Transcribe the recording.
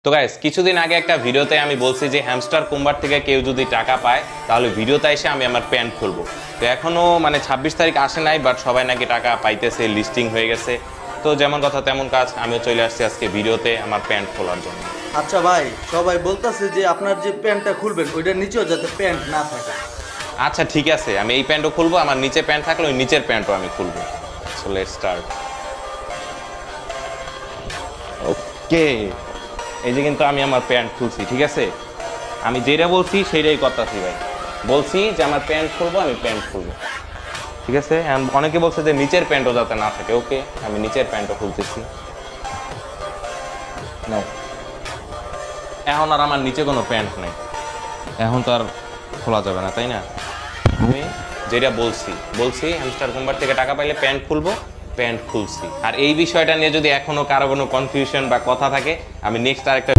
তো গাইস কিছুদিন আগে একটা ভিডিওতে আমি বলছি যে হ্যামস্টার কুম্বার থেকে কেউ যদি টাকা পায় তাহলে ভিডিওতে এসে আমি আমার প্যান্ট খুলবো। তো এখনো মানে 26 তারিখ আসে নাই, বাট সবাই নাকি টাকা পাইতেছে, লিস্টিং হয়ে গেছে। তো যেমন কথা তেমন কাজ, আমিও চলে আসছি আজকে ভিডিওতে আমার প্যান্ট খোলার জন্য। আচ্ছা ভাই, সবাই বলতাছে যে আপনার যে প্যান্টটা খুলবেন ওইটার নিচেও যাতে প্যান্ট না থাকে। আচ্ছা ঠিক আছে, আমি এই প্যান্টও খুলবো, আমার নিচে প্যান্ট থাকলে ওই নিচের প্যান্টও আমি খুলবো। So let's start. ওকে, এই যে কিন্তু আমি আমার প্যান্ট খুলছি, ঠিক আছে? আমি যেটা বলছি সেইটাই করতেছি ভাই। বলছি যে আমার প্যান্ট খুলবো, আমি প্যান্ট খুলবো, ঠিক আছে? অনেকে বলছে যে নিচের প্যান্টও যাতে না থাকে। ওকে, আমি নিচের প্যান্টও খুলতেছি। নাও, এখন আর আমার নিচে কোনো প্যান্ট নেই, এখন তো আর খোলা যাবে না, তাই না? আমি যেটা বলছি হ্যামস্টার কুম্বার থেকে টাকা পাইলে প্যান্ট খুলবো, প্যান্ট খুলছি। আর এই বিষয়টা নিয়ে যদি এখনো কারো কোনো কনফিউশন বা কথা থাকে, আমি নেক্সট আরেকটা